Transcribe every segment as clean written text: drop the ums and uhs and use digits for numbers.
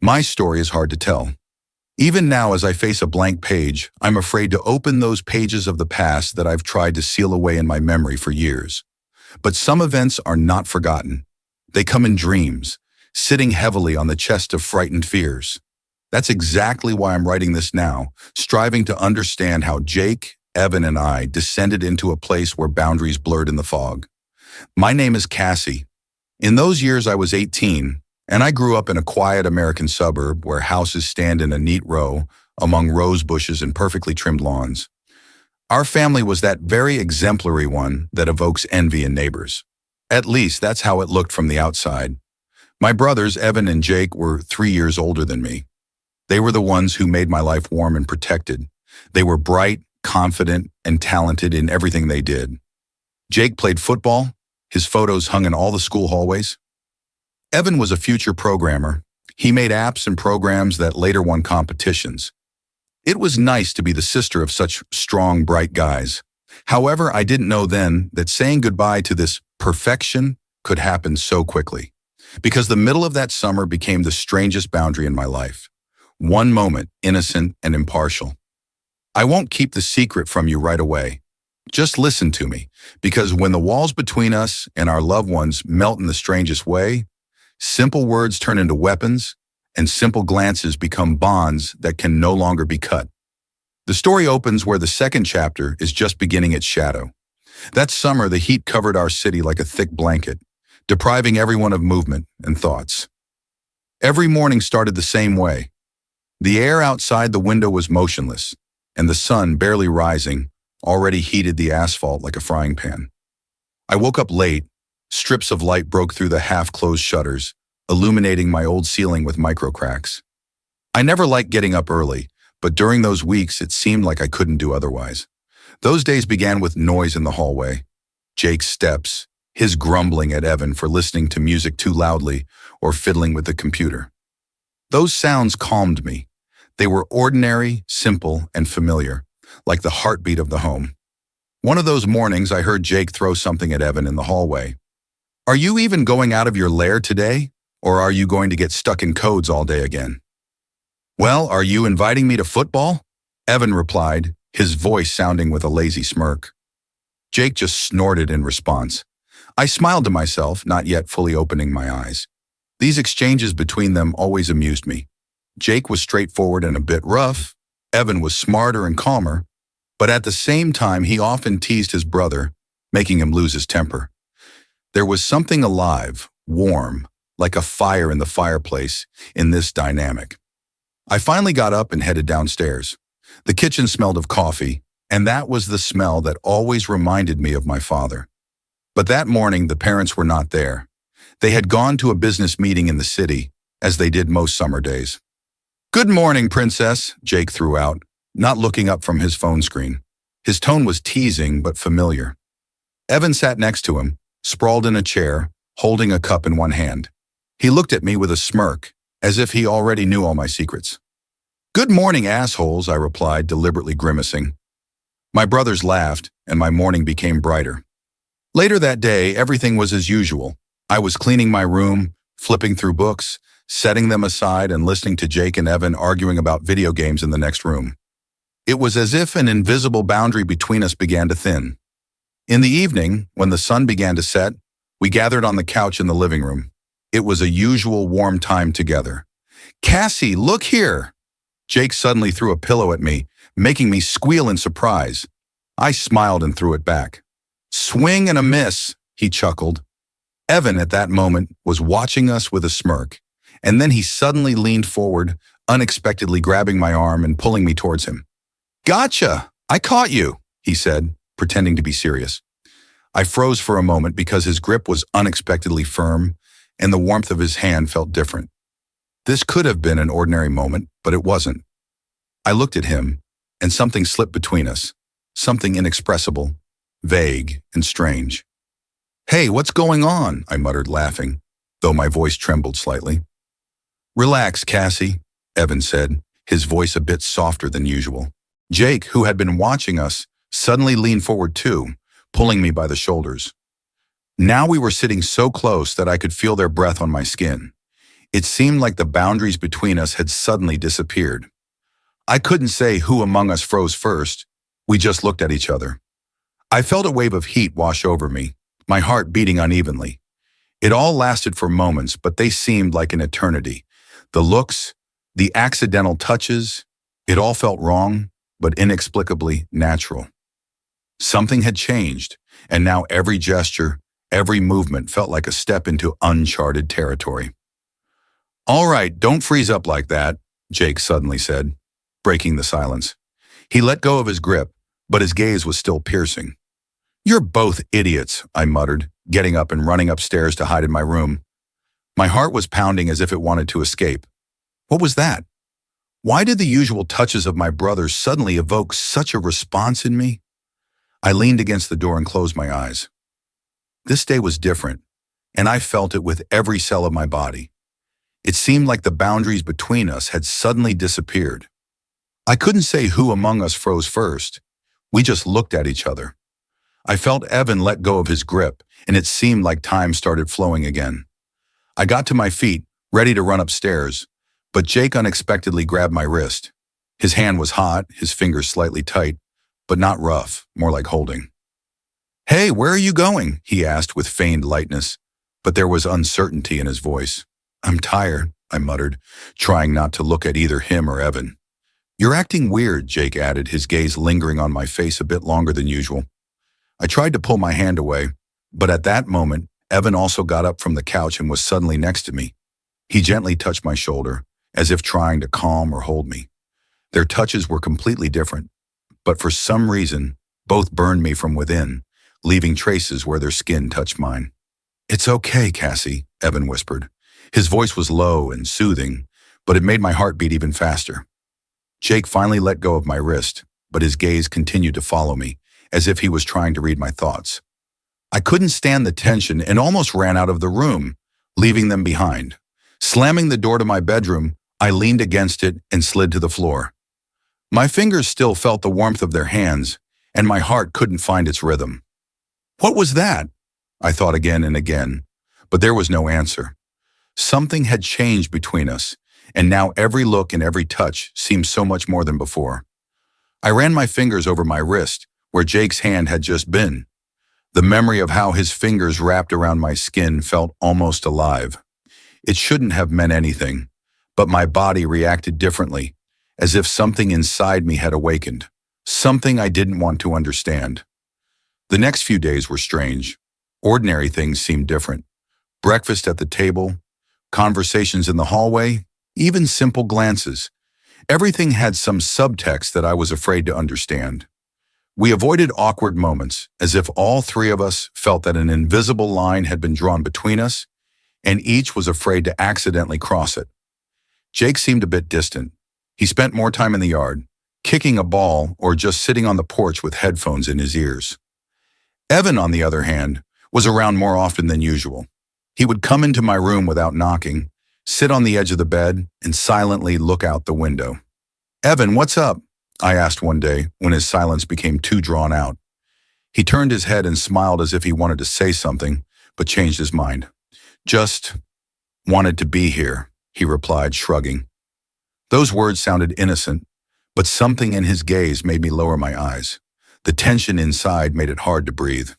My story is hard to tell. Even now, as I face a blank page, I'm afraid to open those pages of the past that I've tried to seal away in my memory for years. But some events are not forgotten. They come in dreams, sitting heavily on the chest of frightened fears. That's exactly why I'm writing this now, striving to understand how Jake, Evan, and I descended into a place where boundaries blurred in the fog. My name is Cassie. In those years, I was 18, and I grew up in a quiet American suburb where houses stand in a neat row among rose bushes and perfectly trimmed lawns. Our family was that very exemplary one that evokes envy in neighbors. At least that's how it looked from the outside. My brothers, Evan and Jake, were 3 years older than me. They were the ones who made my life warm and protected. They were bright, confident, and talented in everything they did. Jake played football. His photos hung in all the school hallways. Evan was a future programmer. He made apps and programs that later won competitions. It was nice to be the sister of such strong, bright guys. However, I didn't know then that saying goodbye to this perfection could happen so quickly. Because the middle of that summer became the strangest boundary in my life. One moment, innocent and impartial. I won't keep the secret from you right away. Just listen to me, because when the walls between us and our loved ones melt in the strangest way, simple words turn into weapons, and simple glances become bonds that can no longer be cut. The story opens where the second chapter is just beginning its shadow. That summer, the heat covered our city like a thick blanket, depriving everyone of movement and thoughts. Every morning started the same way. The air outside the window was motionless, and the sun, barely rising, already heated the asphalt like a frying pan. I woke up late. Strips of light broke through the half-closed shutters, illuminating my old ceiling with micro cracks. I never liked getting up early, but during those weeks it seemed like I couldn't do otherwise. Those days began with noise in the hallway. Jake's steps, his grumbling at Evan for listening to music too loudly or fiddling with the computer. Those sounds calmed me. They were ordinary, simple, and familiar, like the heartbeat of the home. One of those mornings I heard Jake throw something at Evan in the hallway. "Are you even going out of your lair today? Or are you going to get stuck in codes all day again?" "Well, are you inviting me to football?" Evan replied, his voice sounding with a lazy smirk. Jake just snorted in response. I smiled to myself, not yet fully opening my eyes. These exchanges between them always amused me. Jake was straightforward and a bit rough. Evan was smarter and calmer. But at the same time, he often teased his brother, making him lose his temper. There was something alive, warm, like a fire in the fireplace, in this dynamic. I finally got up and headed downstairs. The kitchen smelled of coffee, and that was the smell that always reminded me of my father. But that morning, the parents were not there. They had gone to a business meeting in the city, as they did most summer days. "Good morning, Princess," Jake threw out, not looking up from his phone screen. His tone was teasing but familiar. Evan sat next to him, sprawled in a chair, holding a cup in one hand. He looked at me with a smirk, as if he already knew all my secrets. "Good morning, assholes," I replied, deliberately grimacing. My brothers laughed, and my morning became brighter. Later that day, everything was as usual. I was cleaning my room, flipping through books, setting them aside and listening to Jake and Evan arguing about video games in the next room. It was as if an invisible boundary between us began to thin. In the evening, when the sun began to set, we gathered on the couch in the living room. It was a usual warm time together. "Cassie, look here!" Jake suddenly threw a pillow at me, making me squeal in surprise. I smiled and threw it back. "Swing and a miss," he chuckled. Evan, at that moment, was watching us with a smirk, and then he suddenly leaned forward, unexpectedly grabbing my arm and pulling me towards him. "Gotcha! I caught you," he said, pretending to be serious. I froze for a moment because his grip was unexpectedly firm, and the warmth of his hand felt different. This could have been an ordinary moment, but it wasn't. I looked at him, and something slipped between us, something inexpressible, vague, and strange. "Hey, what's going on?" I muttered, laughing, though my voice trembled slightly. "Relax, Cassie," Evan said, his voice a bit softer than usual. Jake, who had been watching us, suddenly leaned forward too, pulling me by the shoulders. Now we were sitting so close that I could feel their breath on my skin. It seemed like the boundaries between us had suddenly disappeared. I couldn't say who among us froze first. We just looked at each other. I felt a wave of heat wash over me, my heart beating unevenly. It all lasted for moments, but they seemed like an eternity. The looks, the accidental touches, it all felt wrong, but inexplicably natural. Something had changed, and now every gesture, every movement felt like a step into uncharted territory. "All right, don't freeze up like that," Jake suddenly said, breaking the silence. He let go of his grip, but his gaze was still piercing. "You're both idiots," I muttered, getting up and running upstairs to hide in my room. My heart was pounding as if it wanted to escape. What was that? Why did the usual touches of my brother suddenly evoke such a response in me? I leaned against the door and closed my eyes. This day was different, and I felt it with every cell of my body. It seemed like the boundaries between us had suddenly disappeared. I couldn't say who among us froze first. We just looked at each other. I felt Evan let go of his grip, and it seemed like time started flowing again. I got to my feet, ready to run upstairs, but Jake unexpectedly grabbed my wrist. His hand was hot, his fingers slightly tight, but not rough, more like holding. "Hey, where are you going?" he asked with feigned lightness, but there was uncertainty in his voice. "I'm tired," I muttered, trying not to look at either him or Evan. "You're acting weird," Jake added, his gaze lingering on my face a bit longer than usual. I tried to pull my hand away, but at that moment, Evan also got up from the couch and was suddenly next to me. He gently touched my shoulder, as if trying to calm or hold me. Their touches were completely different, but for some reason, both burned me from within, leaving traces where their skin touched mine. "It's okay, Cassie," Evan whispered. His voice was low and soothing, but it made my heart beat even faster. Jake finally let go of my wrist, but his gaze continued to follow me, as if he was trying to read my thoughts. I couldn't stand the tension and almost ran out of the room, leaving them behind. Slamming the door to my bedroom, I leaned against it and slid to the floor. My fingers still felt the warmth of their hands, and my heart couldn't find its rhythm. What was that? I thought again and again, but there was no answer. Something had changed between us, and now every look and every touch seemed so much more than before. I ran my fingers over my wrist, where Jake's hand had just been. The memory of how his fingers wrapped around my skin felt almost alive. It shouldn't have meant anything, but my body reacted differently, as if something inside me had awakened, something I didn't want to understand. The next few days were strange. Ordinary things seemed different. Breakfast at the table, conversations in the hallway, even simple glances. Everything had some subtext that I was afraid to understand. We avoided awkward moments, as if all three of us felt that an invisible line had been drawn between us, and each was afraid to accidentally cross it. Jake seemed a bit distant. He spent more time in the yard, kicking a ball or just sitting on the porch with headphones in his ears. Evan, on the other hand, was around more often than usual. He would come into my room without knocking, sit on the edge of the bed, and silently look out the window. "Evan, what's up?" I asked one day when his silence became too drawn out. He turned his head and smiled as if he wanted to say something, but changed his mind. "Just wanted to be here," he replied, shrugging. Those words sounded innocent, but something in his gaze made me lower my eyes. The tension inside made it hard to breathe.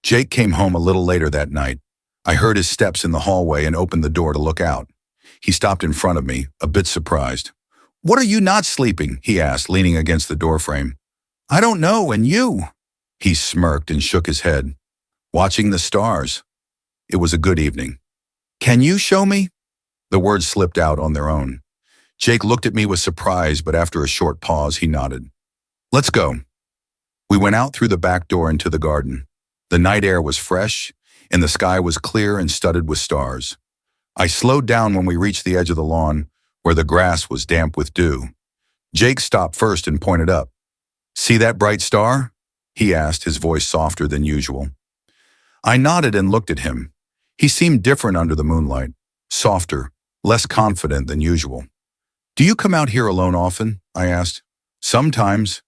Jake came home a little later that night. I heard his steps in the hallway and opened the door to look out. He stopped in front of me, a bit surprised. "What are you not sleeping?" he asked, leaning against the doorframe. "I don't know, and you?" He smirked and shook his head. "Watching the stars." It was a good evening. "Can you show me?" The words slipped out on their own. Jake looked at me with surprise, but after a short pause, he nodded. "Let's go." We went out through the back door into the garden. The night air was fresh, and the sky was clear and studded with stars. I slowed down when we reached the edge of the lawn, where the grass was damp with dew. Jake stopped first and pointed up. "See that bright star?" he asked, his voice softer than usual. I nodded and looked at him. He seemed different under the moonlight, softer, less confident than usual. "Do you come out here alone often?" I asked. "Sometimes.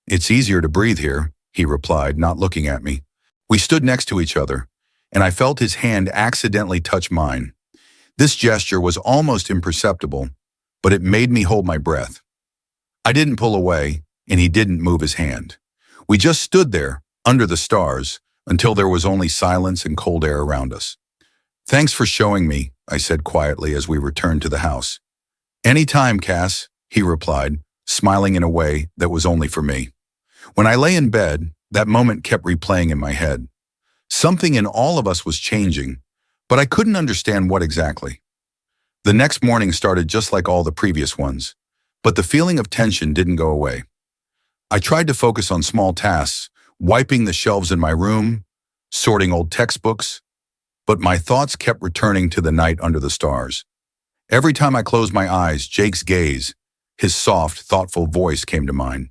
It's easier to breathe here," he replied, not looking at me. We stood next to each other, and I felt his hand accidentally touch mine. This gesture was almost imperceptible, but it made me hold my breath. I didn't pull away, and he didn't move his hand. We just stood there, under the stars, until there was only silence and cold air around us. "Thanks for showing me," I said quietly as we returned to the house. "Any time, Cass," he replied, smiling in a way that was only for me. When I lay in bed, that moment kept replaying in my head. Something in all of us was changing, but I couldn't understand what exactly. The next morning started just like all the previous ones, but the feeling of tension didn't go away. I tried to focus on small tasks, wiping the shelves in my room, sorting old textbooks, but my thoughts kept returning to the night under the stars. Every time I closed my eyes, Jake's gaze, his soft, thoughtful voice came to mind.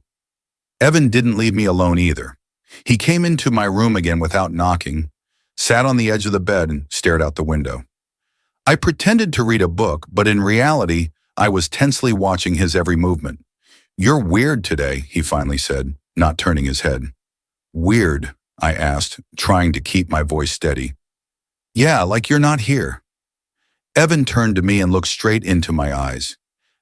Evan didn't leave me alone either. He came into my room again without knocking, sat on the edge of the bed and stared out the window. I pretended to read a book, but in reality, I was tensely watching his every movement. "You're weird today," he finally said, not turning his head. "Weird?" I asked, trying to keep my voice steady. "Yeah, like you're not here." Evan turned to me and looked straight into my eyes.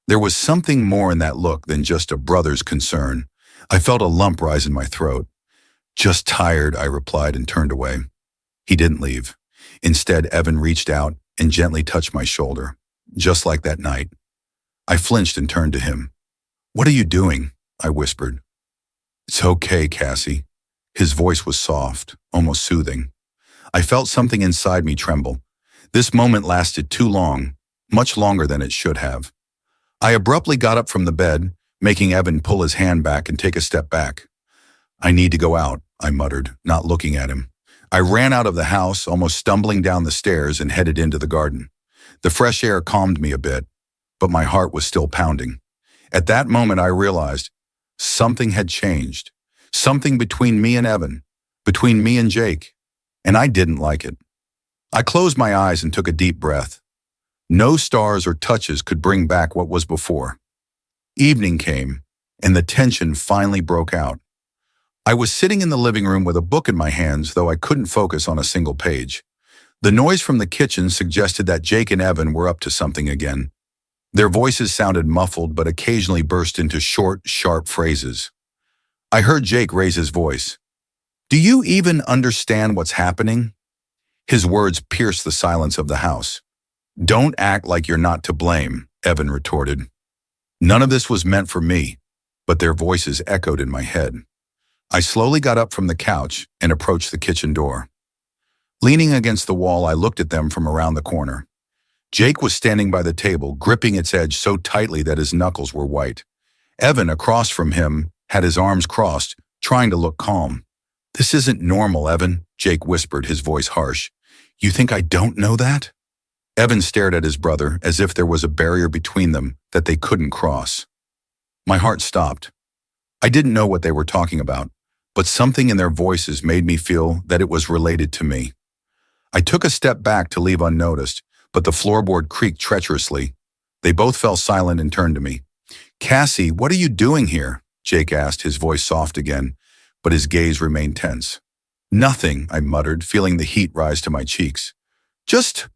There was something more in that look than just a brother's concern. I felt a lump rise in my throat. "Just tired," I replied and turned away. He didn't leave. Instead, Evan reached out and gently touched my shoulder, just like that night. I flinched and turned to him. "What are you doing?" I whispered. "It's okay, Cassie." His voice was soft, almost soothing. I felt something inside me tremble. This moment lasted too long, much longer than it should have. I abruptly got up from the bed, making Evan pull his hand back and take a step back. "I need to go out," I muttered, not looking at him. I ran out of the house, almost stumbling down the stairs, and headed into the garden. The fresh air calmed me a bit, but my heart was still pounding. At that moment, I realized something had changed. Something between me and Evan, between me and Jake, and I didn't like it. I closed my eyes and took a deep breath. No stars or touches could bring back what was before. Evening came, and the tension finally broke out. I was sitting in the living room with a book in my hands, though I couldn't focus on a single page. The noise from the kitchen suggested that Jake and Evan were up to something again. Their voices sounded muffled, but occasionally burst into short, sharp phrases. I heard Jake raise his voice. "Do you even understand what's happening?" His words pierced the silence of the house. "Don't act like you're not to blame," Evan retorted. None of this was meant for me, but their voices echoed in my head. I slowly got up from the couch and approached the kitchen door. Leaning against the wall, I looked at them from around the corner. Jake was standing by the table, gripping its edge so tightly that his knuckles were white. Evan, across from him, had his arms crossed, trying to look calm. "This isn't normal, Evan," Jake whispered, his voice harsh. "You think I don't know that?" Evan stared at his brother as if there was a barrier between them that they couldn't cross. My heart stopped. I didn't know what they were talking about, but something in their voices made me feel that it was related to me. I took a step back to leave unnoticed, but the floorboard creaked treacherously. They both fell silent and turned to me. "Cassie, what are you doing here?" Jake asked, his voice soft again, but his gaze remained tense. "Nothing," I muttered, feeling the heat rise to my cheeks. "Just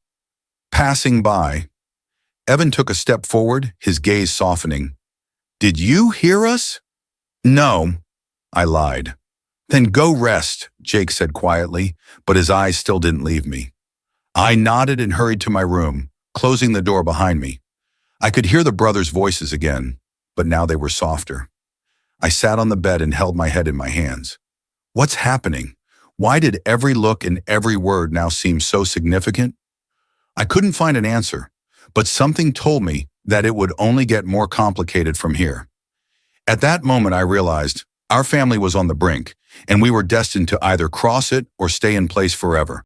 passing by." Evan took a step forward, his gaze softening. "Did you hear us?" "No," I lied. "Then go rest," Jake said quietly, but his eyes still didn't leave me. I nodded and hurried to my room, closing the door behind me. I could hear the brothers' voices again, but now they were softer. I sat on the bed and held my head in my hands. What's happening? Why did every look and every word now seem so significant? I couldn't find an answer, but something told me that it would only get more complicated from here. At that moment, I realized our family was on the brink, and we were destined to either cross it or stay in place forever.